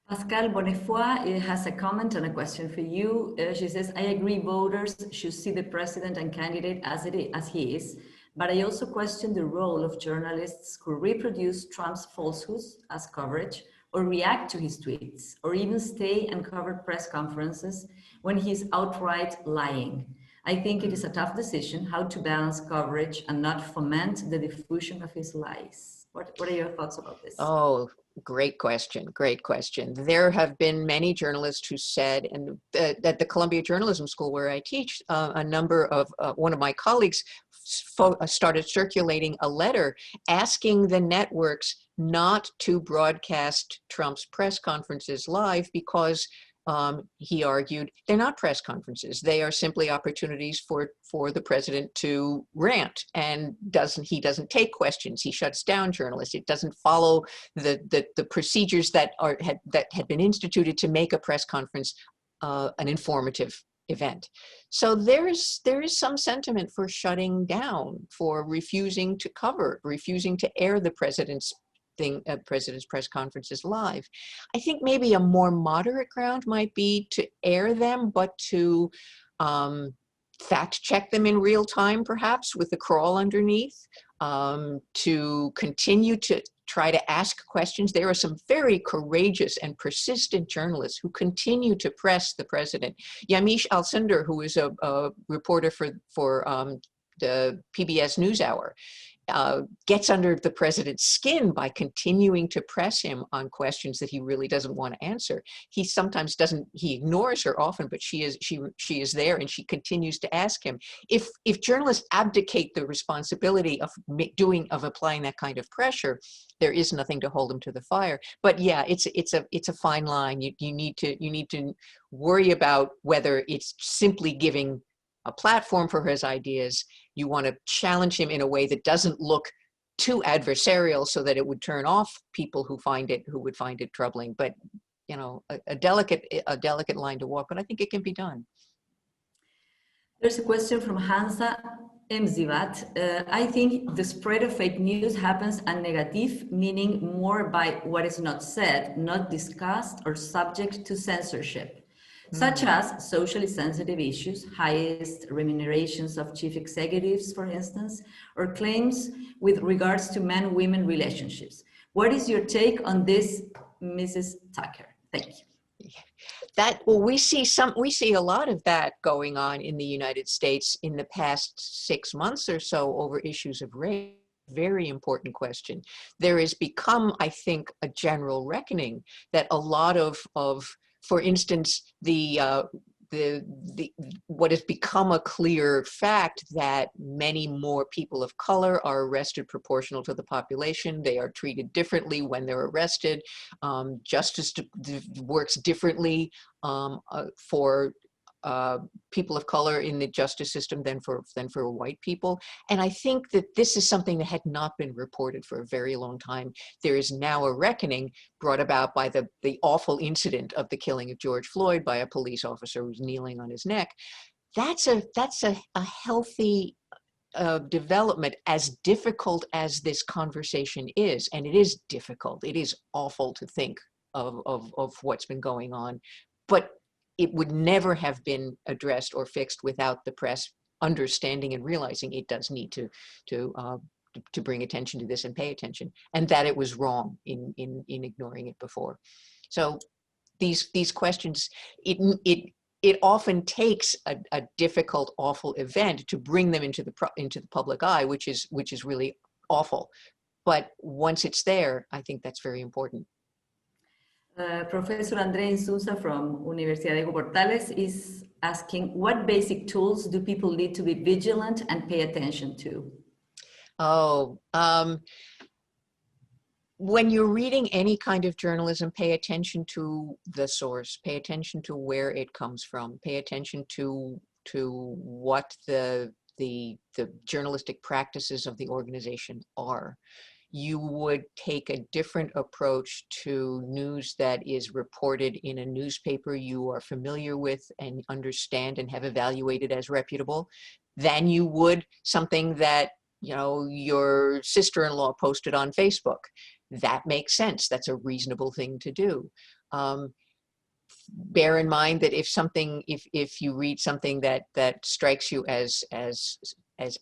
Pascal Bonnefoy has a comment and a question for you. She says, I agree voters should see the president and candidate as he is, but I also question the role of journalists who reproduce Trump's falsehoods as coverage or react to his tweets or even stay and cover press conferences when he's outright lying. I think it is a tough decision how to balance coverage and not foment the diffusion of his lies. What are your thoughts about this? Oh, great question. Great question. There have been many journalists who said, and at the Columbia Journalism School where I teach, a number of, one of my colleagues started circulating a letter asking the networks not to broadcast Trump's press conferences live because he argued they're not press conferences. They are simply opportunities for the president to rant, and he doesn't take questions. He shuts down journalists. It doesn't follow the procedures that had been instituted to make a press conference an informative event. So there is some sentiment for shutting down, for refusing to cover, refusing to air the president's press conferences live. I think maybe a more moderate ground might be to air them, but to fact check them in real time, perhaps with the crawl underneath, to continue to try to ask questions. There are some very courageous and persistent journalists who continue to press the president. Yamiche Alcindor, who is a reporter for the PBS NewsHour, gets under the president's skin by continuing to press him on questions that he really doesn't want to answer. He sometimes doesn't, he ignores her often, but she is there and she continues to ask him. If journalists abdicate the responsibility of applying that kind of pressure, there is nothing to hold them to the fire. But yeah, it's a fine line. You need to worry about whether it's simply giving a platform for his ideas. You want to challenge him in a way that doesn't look too adversarial so that it would turn off people who would find it troubling. But, you know, a delicate line to walk, but I think it can be done. There's a question from Hansa Mzivat. I think the spread of fake news happens at negative, meaning more by what is not said, not discussed, or subject to censorship, such as socially sensitive issues, highest remunerations of chief executives, for instance, or claims with regards to man-women relationships. What is your take on this, Mrs. Tucker? Thank you. Well, we see a lot of that going on in the United States in the past 6 months or so over issues of race. Very important question. There has become, I think, a general reckoning that a lot of for instance, what has become a clear fact that many more people of color are arrested proportional to the population. They are treated differently when they're arrested. Justice works differently for people of color in the justice system than for white people. And I think that this is something that had not been reported for a very long time. There is now a reckoning brought about by the awful incident of the killing of George Floyd by a police officer who was kneeling on his neck. That's a healthy development, as difficult as this conversation is. And it is difficult. It is awful to think of what's been going on. But it would never have been addressed or fixed without the press understanding and realizing it does need to bring attention to this and pay attention, and that it was wrong in ignoring it before. So these questions, it often takes a difficult, awful event to bring them into the public eye, which is really awful. But once it's there, I think that's very important. Professor André Insulza from Universidad de Columbia is asking, what basic tools do people need to be vigilant and pay attention to? When you're reading any kind of journalism, pay attention to the source, pay attention to where it comes from, pay attention to what the journalistic practices of the organization are. You would take a different approach to news that is reported in a newspaper you are familiar with and understand and have evaluated as reputable than you would something that, you know, your sister-in-law posted on Facebook. That makes sense. That's a reasonable thing to do. Bear in mind that if you read something that strikes you as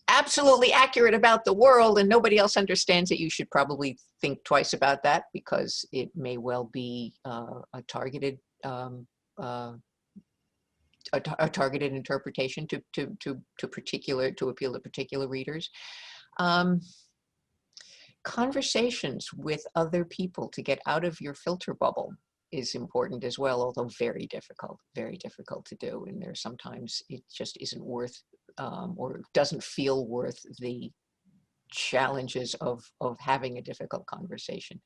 absolutely accurate about the world and nobody else understands it, you should probably think twice about that, because it may well be a targeted interpretation to appeal to particular readers. Conversations with other people to get out of your filter bubble is important as well, although very difficult to do. And there's sometimes it just isn't worth or doesn't feel worth the challenges of having a difficult conversation.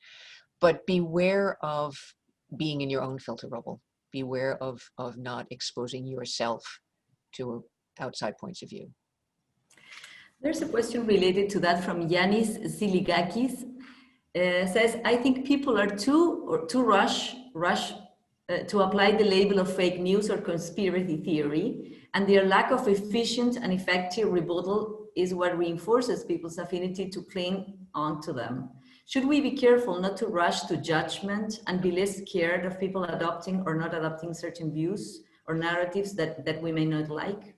But beware of being in your own filter bubble. Beware of not exposing yourself to outside points of view. There's a question related to that from Yanis Ziligakis. Says, I think people are too rush to apply the label of fake news or conspiracy theory, and their lack of efficient and effective rebuttal is what reinforces people's affinity to cling on to them. Should we be careful not to rush to judgment and be less scared of people adopting or not adopting certain views or narratives that we may not like?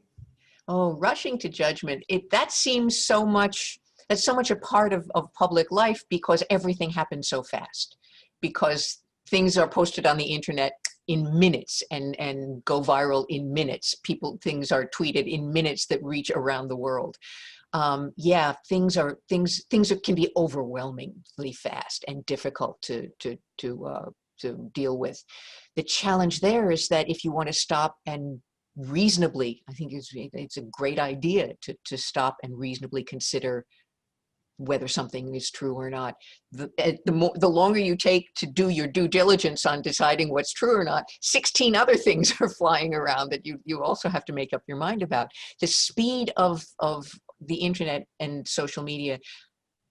Oh, rushing to judgment, that seems so much, that's so much a part of public life, because everything happens so fast, because things are posted on the internet in minutes and go viral in minutes. Things are tweeted in minutes that reach around the world. Yeah, things can be overwhelmingly fast and difficult to deal with. The challenge there is that if you want to stop and reasonably, I think it's a great idea to stop and reasonably consider whether something is true or not. The longer you take to do your due diligence on deciding what's true or not, 16 other things are flying around that you also have to make up your mind about. The speed of the internet and social media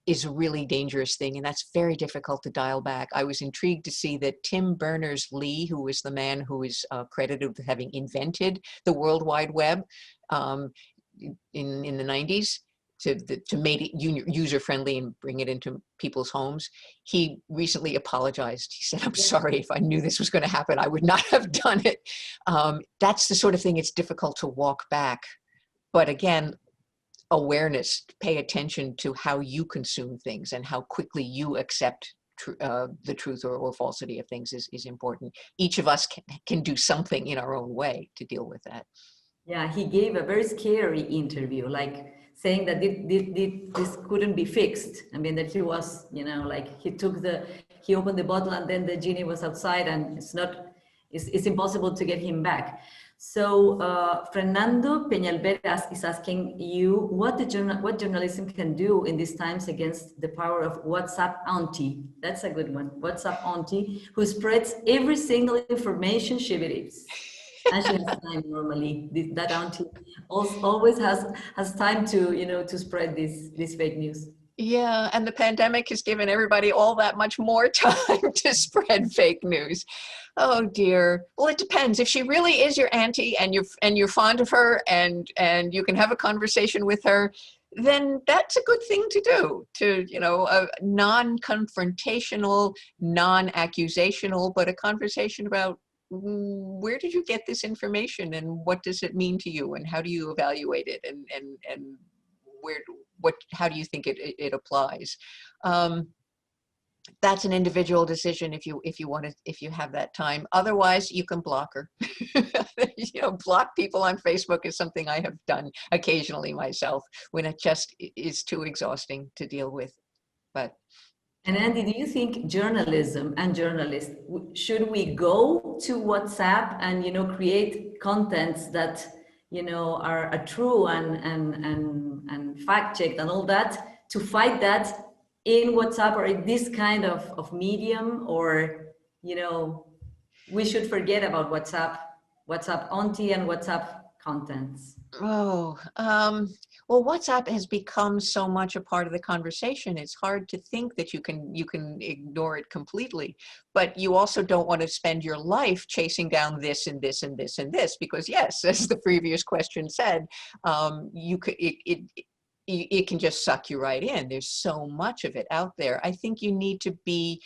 is a really dangerous thing, and that's very difficult to dial back. I was intrigued to see that Tim Berners-Lee, who is the man who is credited with having invented the World Wide Web in the 90s, to make it user-friendly and bring it into people's homes. He recently apologized. He said, I'm sorry, if I knew this was going to happen, I would not have done it. That's the sort of thing it's difficult to walk back. But again, awareness, pay attention to how you consume things and how quickly you accept the truth or falsity of things is important. Each of us can do something in our own way to deal with that. Yeah, he gave a very scary interview, like saying that this couldn't be fixed. I mean, that he was, you know, like he opened the bottle and then the genie was outside, and it's impossible to get him back. So Fernando Peñalveras is asking you what journalism can do in these times against the power of WhatsApp auntie. That's a good one. WhatsApp auntie, who spreads every single information she believes. And she has time normally. That auntie always has time to, you know, to spread this fake news. Yeah, and the pandemic has given everybody all that much more time to spread fake news. Oh dear. Well, it depends. If she really is your auntie and you're fond of her and you can have a conversation with her, then that's a good thing to do. To, you know, a non-confrontational, non-accusational, but a conversation about where did you get this information and what does it mean to you and how do you evaluate it and how do you think it applies? That's an individual decision if you have that time. Otherwise, you can block her. You know, block people on Facebook is something I have done occasionally myself when it just is too exhausting to deal with. But. And Andy, do you think journalism and journalists, should we go to WhatsApp and, you know, create contents that, you know, are true and fact-checked and all that, to fight that in WhatsApp or in this kind of medium? Or, you know, we should forget about WhatsApp auntie and WhatsApp contents? Oh, well, WhatsApp has become so much a part of the conversation. It's hard to think that you can ignore it completely, but you also don't want to spend your life chasing down this and this and this and this, because yes, as the previous question said, it can just suck you right in. There's so much of it out there. I think you need to be,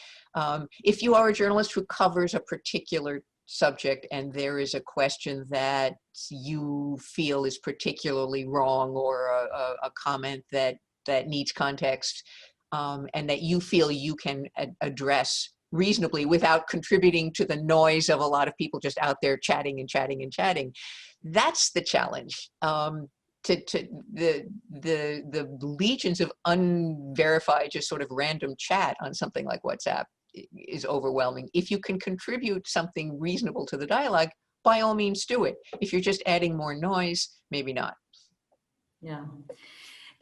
if you are a journalist who covers a particular subject and there is a question that you feel is particularly wrong, or a comment that needs context, and that you feel you can address reasonably without contributing to the noise of a lot of people just out there chatting and chatting and chatting. That's the challenge. The legions of unverified, just sort of random chat on something like WhatsApp is overwhelming. If you can contribute something reasonable to the dialogue, by all means do it. If you're just adding more noise, maybe not. Yeah.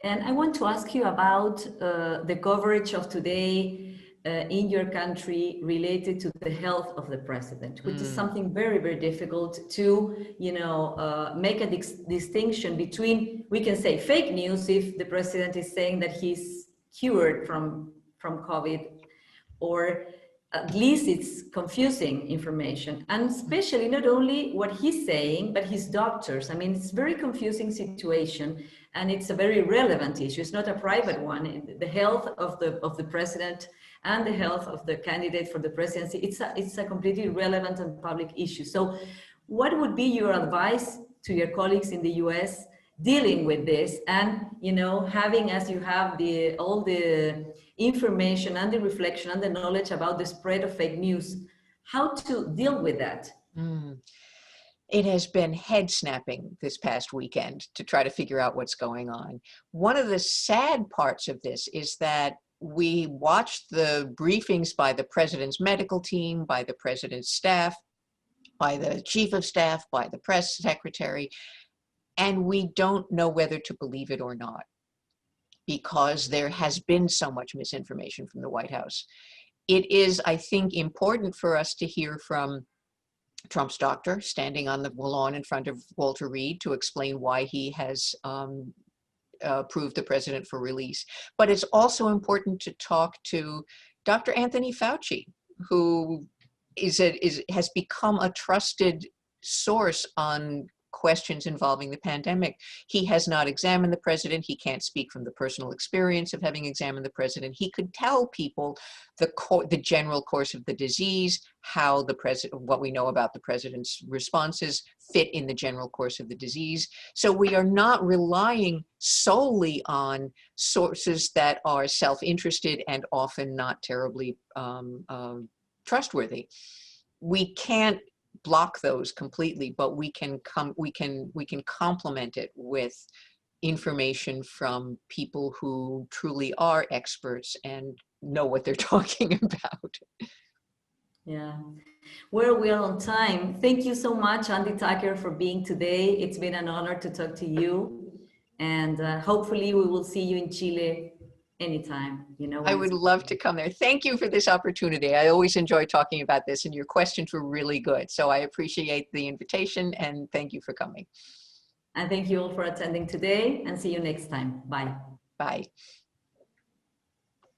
And I want to ask you about the coverage of today in your country related to the health of the president, which is something very, very difficult to, you know, make a distinction between, we can say fake news if the president is saying that he's cured from COVID, or at least it's confusing information, and especially not only what he's saying, but his doctors. I mean, it's a very confusing situation, and it's a very relevant issue. It's not a private one. The health of the president and the health of the candidate for the presidency, it's a completely relevant and public issue. So what would be your advice to your colleagues in the US dealing with this, and, you know, having, as you have all the information and the reflection and the knowledge about the spread of fake news, how to deal with that? It has been head snapping this past weekend to try to figure out what's going on. One of the sad parts of this is that we watched the briefings by the president's medical team, by the president's staff, by the chief of staff, by the press secretary, and we don't know whether to believe it or not, because there has been so much misinformation from the White House. It is, I think, important for us to hear from Trump's doctor standing on the lawn in front of Walter Reed to explain why he has approve the president for release. But it's also important to talk to Dr. Anthony Fauci, who has become a trusted source on questions involving the pandemic. He has not examined the president. He can't speak from the personal experience of having examined the president. He could tell people the general course of the disease, how what we know about the president's responses fit in the general course of the disease. So we are not relying solely on sources that are self-interested and often not terribly trustworthy. We can't block those completely, but we can complement it with information from people who truly are experts and know what they're talking about. Yeah. Well, we are on time. Thank you so much, Andie Tucher, for being today. It's been an honor to talk to you, and hopefully we will see you in Chile anytime. I would love to come there. Thank you for this opportunity. I always enjoy talking about this, and your questions were really good. So I appreciate the invitation, and thank you for coming. And thank you all for attending today, and see you next time. Bye. Bye.